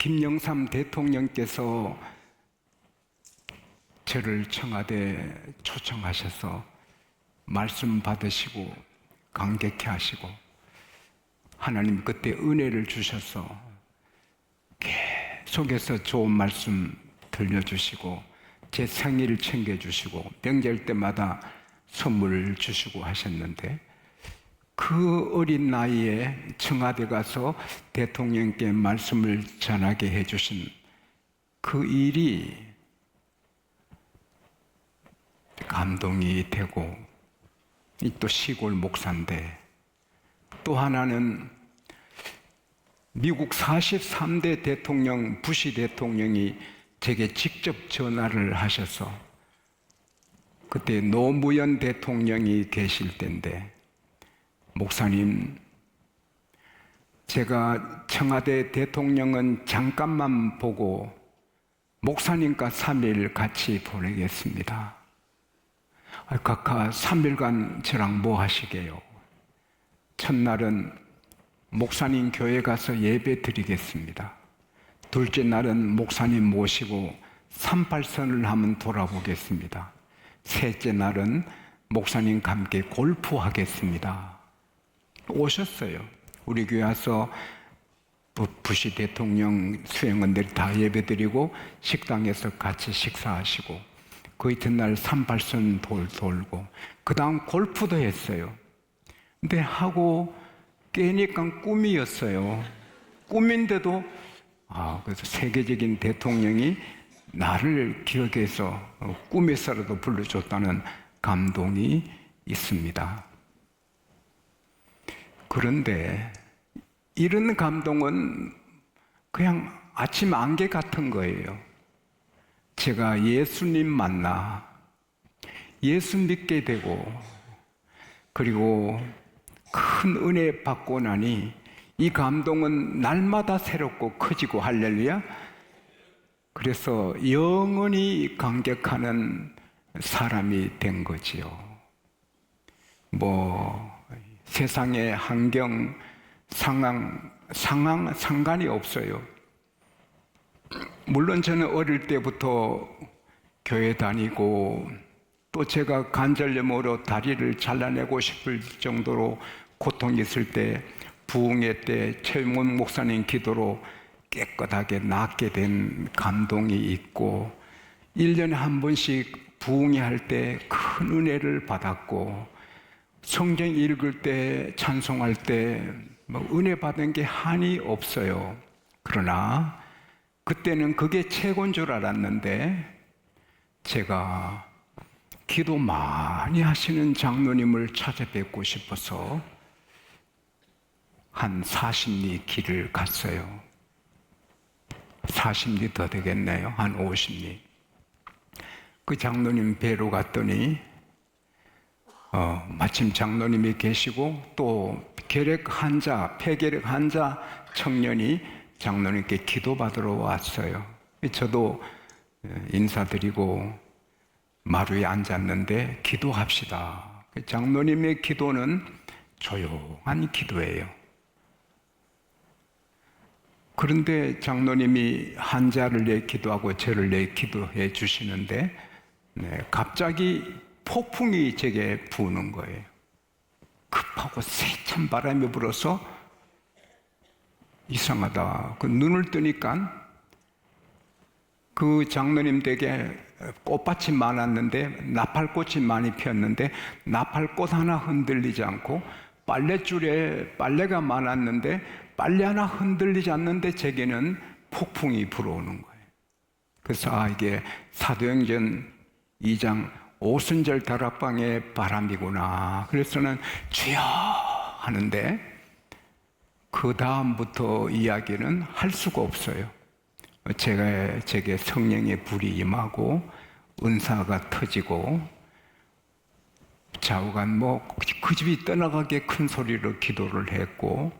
김영삼 대통령께서 저를 청와대에 초청하셔서 말씀 받으시고 감격해 하시고 하나님 그때 은혜를 주셔서 계속해서 좋은 말씀 들려주시고 제 생일을 챙겨주시고 명절 때마다 선물을 주시고 하셨는데 그 어린 나이에 청와대 가서 대통령께 말씀을 전하게 해주신 그 일이 감동이 되고 또 시골 목사인데 또 하나는 미국 43대 대통령 부시 대통령이 제게 직접 전화를 하셔서 그때 노무현 대통령이 계실 때인데 목사님, 제가 청와대 대통령은 잠깐만 보고 목사님과 3일 같이 보내겠습니다. 각하 3일간 저랑 뭐 하시게요? 첫날은 목사님 교회 가서 예배 드리겠습니다. 둘째 날은 목사님 모시고 38선을 한번 돌아보겠습니다. 셋째 날은 목사님과 함께 골프하겠습니다. 오셨어요. 우리 교회 와서 부시 대통령 수행원들이 다 예배드리고 식당에서 같이 식사하시고 그 이튿날 38선 돌고 그 다음 골프도 했어요. 근데 하고 깨니까 꿈이었어요. 꿈인데도 그래서 세계적인 대통령이 나를 기억해서 꿈에서라도 불러줬다는 감동이 있습니다. 그런데 이런 감동은 그냥 아침 안개 같은 거예요. 제가 예수님 만나 예수 믿게 되고 그리고 큰 은혜 받고 나니 이 감동은 날마다 새롭고 커지고 할렐루야. 그래서 영원히 감격하는 사람이 된 거지요. 세상의 환경, 상관이 없어요. 물론 저는 어릴 때부터 교회 다니고 또 제가 관절염으로 다리를 잘라내고 싶을 정도로 고통이 있을 때 부흥회 때 최용원 목사님 기도로 깨끗하게 낫게 된 감동이 있고 1년에 한 번씩 부흥회 할 때 큰 은혜를 받았고 성경 읽을 때 찬송할 때 은혜 받은 게 한이 없어요. 그러나 그때는 그게 최고인 줄 알았는데 제가 기도 많이 하시는 장로님을 찾아뵙고 싶어서 한 40리 길을 갔어요. 40리 더 되겠네요. 한 50리. 그 장로님 뵈러 갔더니 마침 장로님이 계시고 또 폐결핵 환자 청년이 장로님께 기도받으러 왔어요. 저도 인사드리고 마루에 앉았는데 기도합시다. 장로님의 기도는 조용한 기도예요. 그런데 장로님이 환자를 위해 기도하고 저를 위해 기도해 주시는데 갑자기 폭풍이 제게 부는 거예요. 급하고 세찬 바람이 불어서 이상하다. 그 눈을 뜨니까 그 장로님 댁에 꽃밭이 많았는데 나팔꽃이 많이 피었는데 나팔꽃 하나 흔들리지 않고 빨랫줄에 빨래가 많았는데 빨래 하나 흔들리지 않는데 제게는 폭풍이 불어오는 거예요. 그래서 이게 사도행전 2장 오순절 다락방의 바람이구나. 그래서는 주여 하는데 그 다음부터 이야기는 할 수가 없어요. 제게 성령의 불이 임하고 은사가 터지고 좌우간 그 집이 떠나가게 큰 소리로 기도를 했고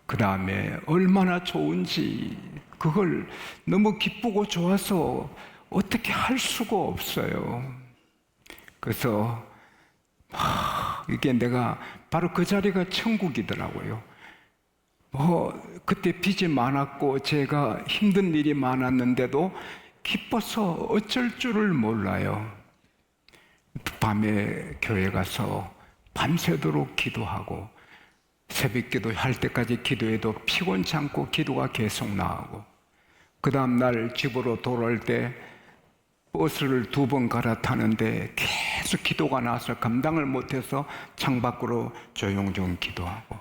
그 다음에 얼마나 좋은지 그걸 너무 기쁘고 좋아서 어떻게 할 수가 없어요. 그래서 이게 내가 바로 그 자리가 천국이더라고요. 그때 빚이 많았고 제가 힘든 일이 많았는데도 기뻐서 어쩔 줄을 몰라요. 밤에 교회 가서 밤새도록 기도하고 새벽 기도 할 때까지 기도해도 피곤치 않고 기도가 계속 나오고, 그 다음날 집으로 돌아올 때 버스를 2번 갈아타는데 계속 기도가 나와서 감당을 못해서 창밖으로 조용조용 기도하고,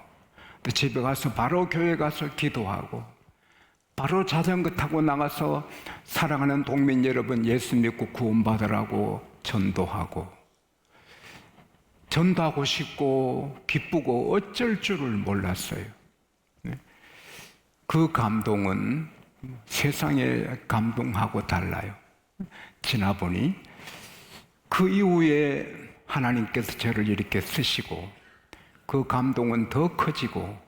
또 집에 가서 바로 교회 가서 기도하고, 바로 자전거 타고 나가서 사랑하는 동민 여러분 예수 믿고 구원받으라고 전도하고 싶고 기쁘고 어쩔 줄을 몰랐어요. 그 감동은 세상의 감동하고 달라요. 지나보니 그 이후에 하나님께서 저를 이렇게 쓰시고 그 감동은 더 커지고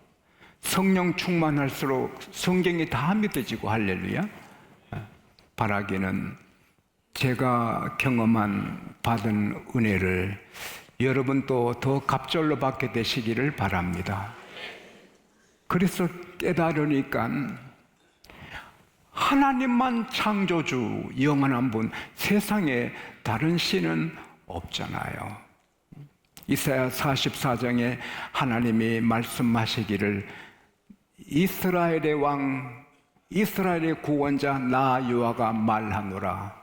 성령 충만할수록 성경이 다 믿어지고, 할렐루야. 바라기는 제가 경험한 받은 은혜를 여러분도 더 갑절로 받게 되시기를 바랍니다. 그래서 깨달으니까 하나님만 창조주, 영원한 분, 세상에 다른 신은 없잖아요. 이사야 44장에 하나님이 말씀하시기를 이스라엘의 왕, 이스라엘의 구원자 나 여호와가 말하노라.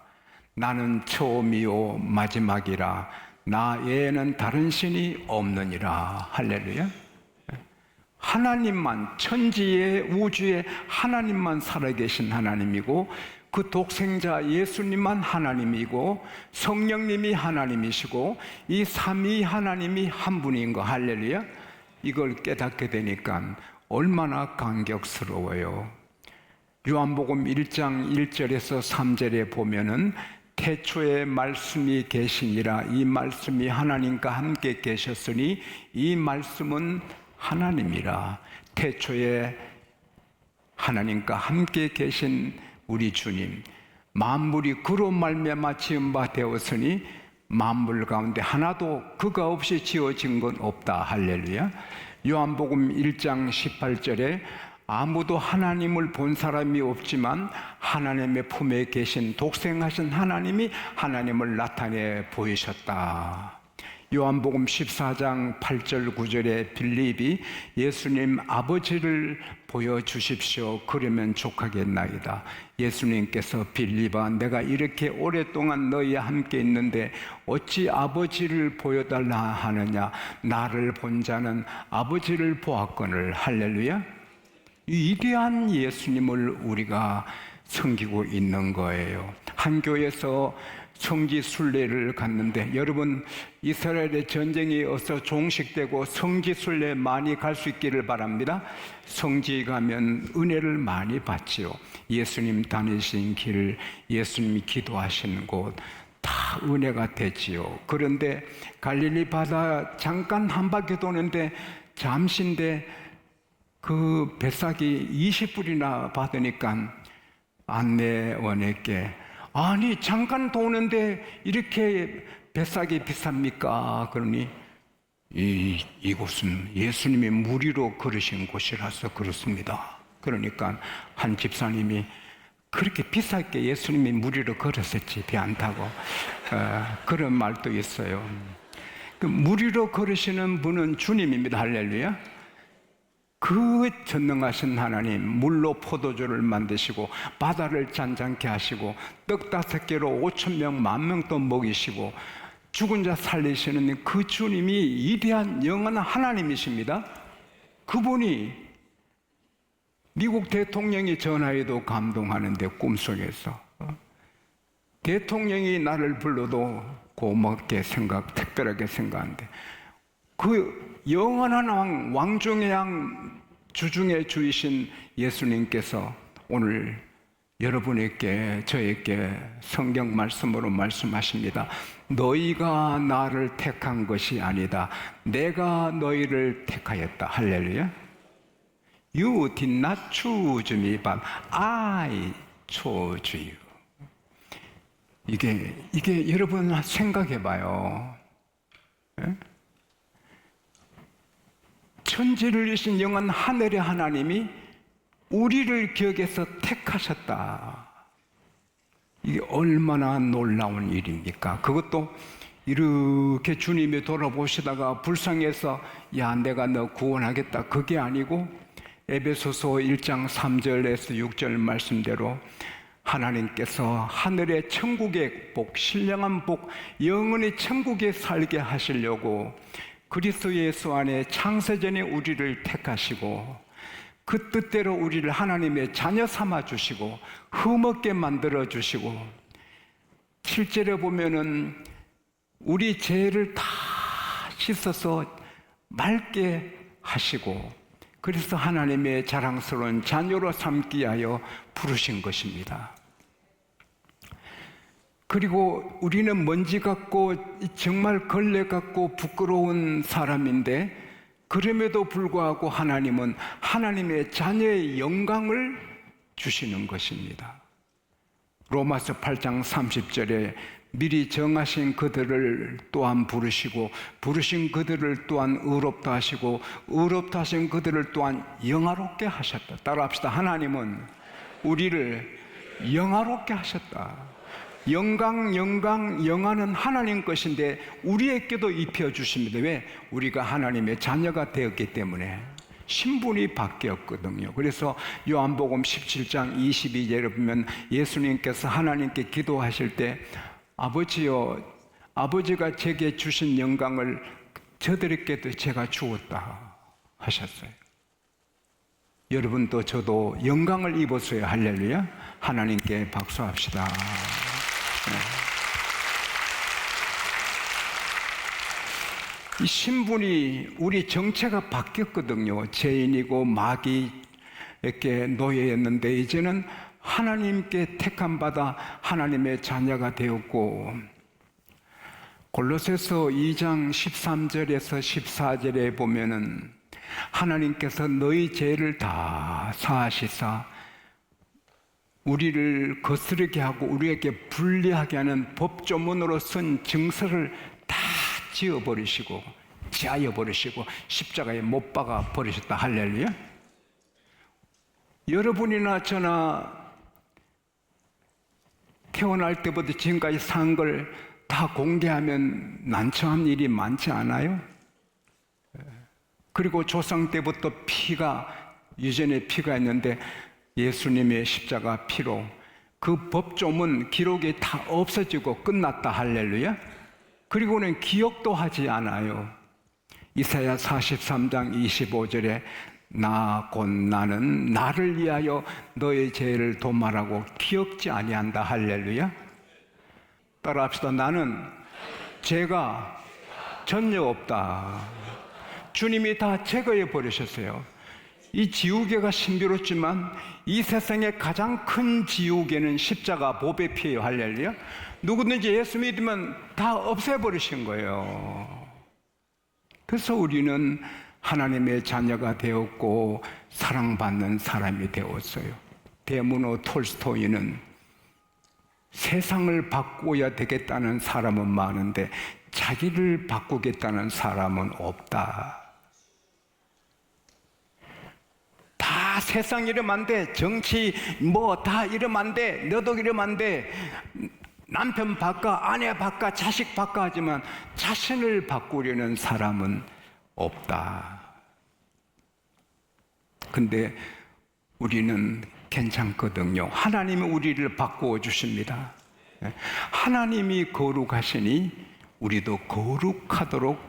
나는 처음이요 마지막이라. 나 외에는 다른 신이 없느니라. 할렐루야. 하나님만, 천지의 우주에 하나님만 살아계신 하나님이고, 그 독생자 예수님만 하나님이고 성령님이 하나님이시고 이 삼위 하나님이 한 분인 거, 할렐루야. 이걸 깨닫게 되니까 얼마나 감격스러워요. 요한복음 1장 1절에서 3절에 보면은 태초에 말씀이 계시니라. 이 말씀이 하나님과 함께 계셨으니 이 말씀은 하나님이라. 태초에 하나님과 함께 계신 우리 주님, 만물이 그로 말미암아 지은 바 되었으니 만물 가운데 하나도 그가 없이 지어진 건 없다. 할렐루야. 요한복음 1장 18절에 아무도 하나님을 본 사람이 없지만 하나님의 품에 계신 독생하신 하나님이 하나님을 나타내 보이셨다. 요한복음 14장 8절 9절에 빌립이 예수님 아버지를 보여주십시오. 그러면 족하겠나이다. 예수님께서 빌립아, 내가 이렇게 오랫동안 너희와 함께 있는데 어찌 아버지를 보여달라 하느냐. 나를 본 자는 아버지를 보았거늘. 할렐루야. 이 위대한 예수님을 우리가 섬기고 있는 거예요. 한 교회에서 성지 순례를 갔는데, 여러분 이스라엘의 전쟁이 어서 종식되고 성지 순례 많이 갈 수 있기를 바랍니다. 성지 가면 은혜를 많이 받지요. 예수님 다니신 길, 예수님이 기도하신 곳 다 은혜가 되지요. 그런데 갈릴리 바다 잠깐 한 바퀴 도는데 잠시인데 그 뱃삭이 20불이나 받으니까 안내원에게, 아니 잠깐 도는데 이렇게 뱃삭이 비쌉니까? 그러니 이곳은 예수님이 무리로 걸으신 곳이라서 그렇습니다. 그러니까 한 집사님이 그렇게 비싸게 예수님이 무리로 걸었었지 배 안 타고, 그런 말도 있어요. 그 무리로 걸으시는 분은 주님입니다. 할렐루야. 그 전능하신 하나님, 물로 포도주를 만드시고 바다를 잔잔케 하시고 떡 5개로 5,000명 10,000명 또 먹이시고 죽은 자 살리시는 그 주님이 위대한 영원한 하나님이십니다. 그분이 미국 대통령이 전화해도 감동하는데, 꿈속에서 대통령이 나를 불러도 고맙게 특별하게 생각하는데, 그 영원한 왕 중의 양, 주중의 주이신 예수님께서 오늘 여러분에게, 저에게 성경 말씀으로 말씀하십니다. 너희가 나를 택한 것이 아니다. 내가 너희를 택하였다. 할렐루야. You did not choose me, but I chose you. 이게 여러분 생각해 봐요. 예? 천지를 이신 영원 하늘의 하나님이 우리를 기억해서 택하셨다. 이게 얼마나 놀라운 일입니까? 그것도 이렇게 주님이 돌아보시다가 불쌍해서 야 내가 너 구원하겠다 그게 아니고 에베소서 1장 3절에서 6절 말씀대로 하나님께서 하늘의 천국의 복, 신령한 복, 영원히 천국에 살게 하시려고 그리스도 예수 안에 창세전에 우리를 택하시고 그 뜻대로 우리를 하나님의 자녀 삼아 주시고 흠없게 만들어 주시고 7절에 보면은 우리 죄를 다 씻어서 맑게 하시고 그래서 하나님의 자랑스러운 자녀로 삼기 위하여 부르신 것입니다. 그리고 우리는 먼지 같고 정말 걸레 같고 부끄러운 사람인데 그럼에도 불구하고 하나님은 하나님의 자녀의 영광을 주시는 것입니다. 로마서 8장 30절에 미리 정하신 그들을 또한 부르시고 부르신 그들을 또한 의롭다 하시고 의롭다 하신 그들을 또한 영화롭게 하셨다. 따라합시다. 하나님은 우리를 영화롭게 하셨다. 영화는 하나님 것인데 우리에게도 입혀주십니다. 왜? 우리가 하나님의 자녀가 되었기 때문에 신분이 바뀌었거든요. 그래서 요한복음 17장 22절에 보면 예수님께서 하나님께 기도하실 때 아버지여, 아버지가 제게 주신 영광을 저들에게도 제가 주었다 하셨어요. 여러분도 저도 영광을 입었어요. 할렐루야. 하나님께 박수합시다. 이 신분이 우리 정체가 바뀌었거든요. 죄인이고 마귀에게 노예였는데 이제는 하나님께 택함 받아 하나님의 자녀가 되었고 골로새서 2장 13절에서 14절에 보면은 하나님께서 너희 죄를 다 사하시사 우리를 거스르게 하고 우리에게 불리하게 하는 법조문으로 쓴 증서를 다 지어버리시고 지하여버리시고 십자가에 못 박아 버리셨다. 할렐루야. 여러분이나 저나 태어날 때부터 지금까지 산 걸 다 공개하면 난처한 일이 많지 않아요? 그리고 조상 때부터 유전의 피가 있는데 예수님의 십자가 피로 그 법조문 기록이 다 없어지고 끝났다. 할렐루야. 그리고는 기억도 하지 않아요. 이사야 43장 25절에 나 곧 나는 나를 위하여 너의 죄를 도말하고 기억지 아니한다. 할렐루야. 따라합시다. 나는 죄가 전혀 없다. 주님이 다 제거해 버리셨어요. 이 지우개가 신비롭지만 이 세상의 가장 큰 지우개는 십자가 보배 피예요. 할렐루야. 누구든지 예수 믿으면 다 없애버리신 거예요. 그래서 우리는 하나님의 자녀가 되었고 사랑받는 사람이 되었어요. 데모노 톨스토이는 세상을 바꿔야 되겠다는 사람은 많은데 자기를 바꾸겠다는 사람은 없다. 다 세상 이러면 안 돼. 정치 뭐 다 이러면 안 돼. 너도 이러면 안 돼. 남편 바꿔, 아내 바꿔, 자식 바꿔 하지만 자신을 바꾸려는 사람은 없다. 근데 우리는 괜찮거든요. 하나님이 우리를 바꾸어 주십니다. 하나님이 거룩하시니 우리도 거룩하도록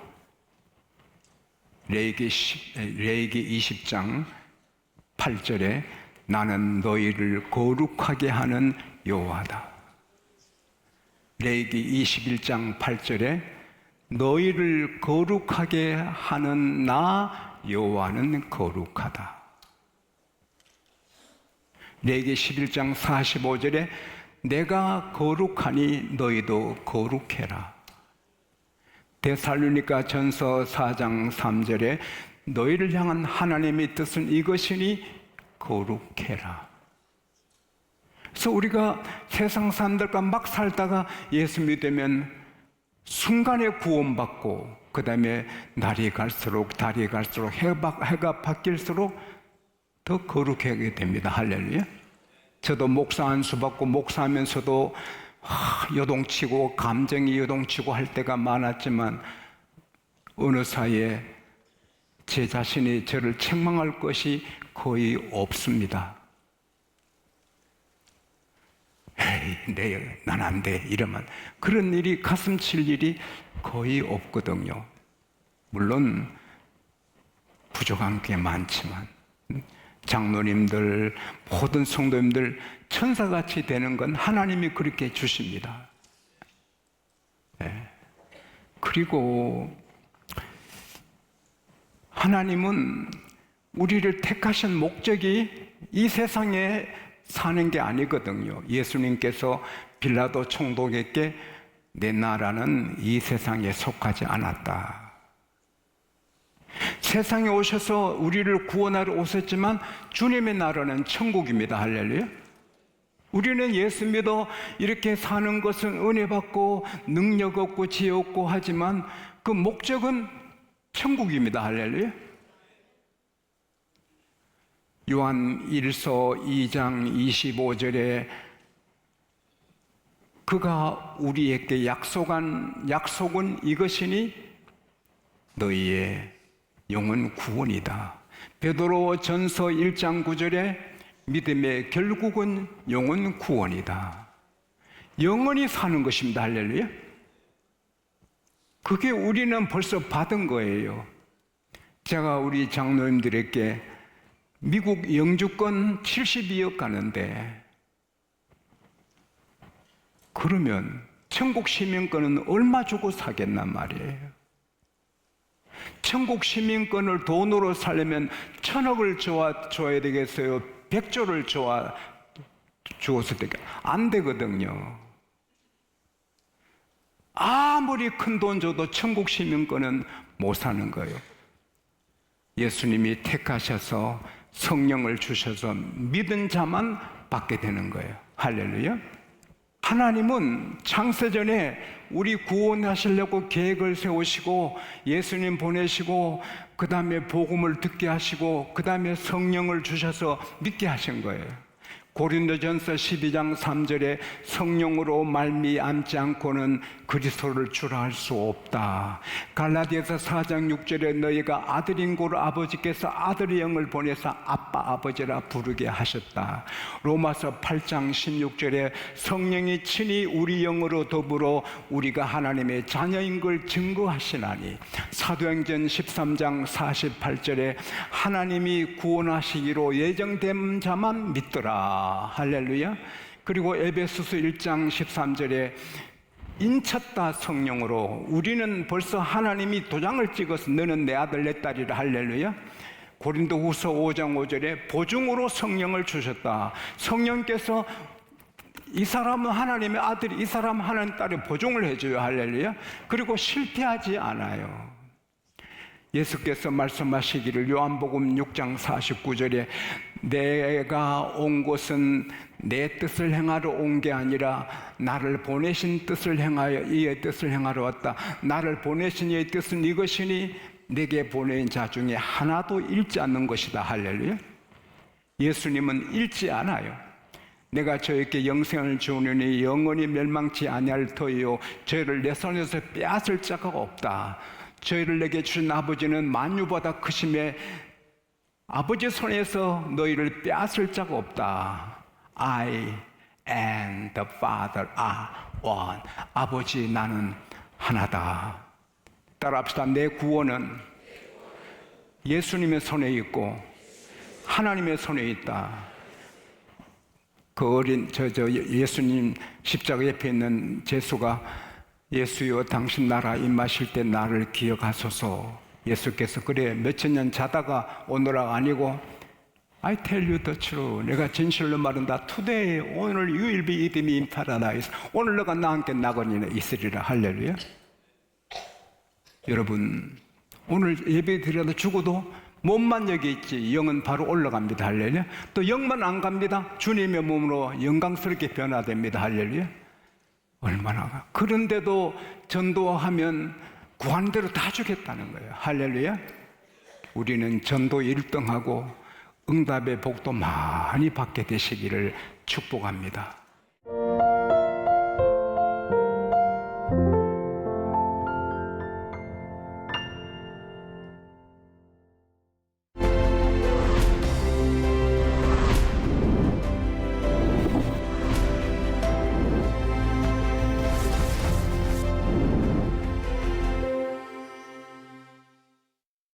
레위기 20장 8절에 나는 너희를 거룩하게 하는 여호와다. 레위기 21장 8절에 너희를 거룩하게 하는 나 여호와는 거룩하다. 레위기 11장 45절에 내가 거룩하니 너희도 거룩해라. 데살로니가 전서 4장 3절에 너희를 향한 하나님의 뜻은 이것이니 거룩해라. 그래서 우리가 세상 사람들과 막 살다가 예수 믿으면 순간에 구원받고 그 다음에 달이 갈수록 해가 바뀔수록 더 거룩하게 됩니다. 할렐루야. 저도 목사 안수 받고 목사하면서도 요동치고 감정이 요동치고 할 때가 많았지만 어느 사이에 제 자신이 저를 책망할 것이 거의 없습니다. 에이, 난 안 돼. 이러면 그런 일이 가슴 칠 일이 거의 없거든요. 물론 부족한 게 많지만 장로님들, 모든 성도님들 천사같이 되는 건 하나님이 그렇게 주십니다. 네. 그리고 하나님은 우리를 택하신 목적이 이 세상에 사는 게 아니거든요. 예수님께서 빌라도 총독에게 내 나라는 이 세상에 속하지 않았다. 세상에 오셔서 우리를 구원하러 오셨지만 주님의 나라는 천국입니다. 할렐루야. 우리는 예수 믿어 이렇게 사는 것은 은혜 받고 능력 없고 지혜 없고 하지만 그 목적은 천국입니다. 할렐루야. 요한 1서 2장 25절에 그가 우리에게 약속한 약속은 이것이니 너희의 영혼 구원이다. 베드로 전서 1장 9절에 믿음의 결국은 영혼 구원이다. 영원히 사는 것입니다. 할렐루야. 그게 우리는 벌써 받은 거예요. 제가 우리 장로님들에게 미국 영주권 72억 가는데 그러면 천국 시민권은 얼마 주고 사겠단 말이에요. 천국 시민권을 돈으로 사려면 1,000억을 줘야 되겠어요? 100조를 주었을 때 안 되거든요. 아무리 큰 돈 줘도 천국 시민권은 못 사는 거예요. 예수님이 택하셔서 성령을 주셔서 믿은 자만 받게 되는 거예요. 할렐루야. 하나님은 창세전에 우리 구원하시려고 계획을 세우시고 예수님 보내시고 그 다음에 복음을 듣게 하시고 그 다음에 성령을 주셔서 믿게 하신 거예요. 고린도전서 12장 3절에 성령으로 말미암지 않고는 그리스도를 주라 할 수 없다. 갈라디아서 4장 6절에 너희가 아들인 고로 아버지께서 아들의 영을 보내서 아빠 아버지라 부르게 하셨다. 로마서 8장 16절에 성령이 친히 우리 영으로 더불어 우리가 하나님의 자녀인 걸 증거하시나니. 사도행전 13장 48절에 하나님이 구원하시기로 예정된 자만 믿더라. 할렐루야. 그리고 에베소서 1장 13절에 인쳤다 성령으로. 우리는 벌써 하나님이 도장을 찍어서 너는 내 아들 내 딸이라. 할렐루야. 고린도후서 5장 5절에 보증으로 성령을 주셨다. 성령께서 이 사람은 하나님의 아들이, 이 사람은 하나님 딸이 보증을 해줘요. 할렐루야. 그리고 실패하지 않아요. 예수께서 말씀하시기를 요한복음 6장 49절에 내가 온 곳은 내 뜻을 행하러 온 게 아니라 나를 보내신 뜻을 행하여 이의 뜻을 행하러 왔다. 나를 보내신 이의 뜻은 이것이니 내게 보낸 자 중에 하나도 잃지 않는 것이다. 할렐루야. 예수님은 잃지 않아요. 내가 저에게 영생을 주오니 영원히 멸망치 아니할 터이요 저희를 내 손에서 빼앗을 자가 없다. 저희를 내게 주신 아버지는 만유보다 크심에 아버지 손에서 너희를 빼앗을 자가 없다. I and the Father are one. 아버지 나는 하나다. 따라합시다. 내 구원은 예수님의 손에 있고 하나님의 손에 있다. 그 어린 예수님 십자가 옆에 있는 제수가 예수여 당신 나라 임하실 때 나를 기억하소서. 예수께서 그래 몇천 년 자다가 오늘아 아니고 I tell you the truth. 내가 진실로 말한다. Today 오늘 you will be with me in paradise. 오늘 너가 나와 함께 나거니에 있으리라. 할렐루야. 여러분 오늘 예배 드려도 죽어도 몸만 여기 있지 영은 바로 올라갑니다. 할렐루야. 또 영만 안 갑니다. 주님의 몸으로 영광스럽게 변화됩니다. 할렐루야. 얼마나. 그런데도 전도하면 구하는 대로 다 주겠다는 거예요. 할렐루야. 우리는 전도 1등하고 응답의 복도 많이 받게 되시기를 축복합니다.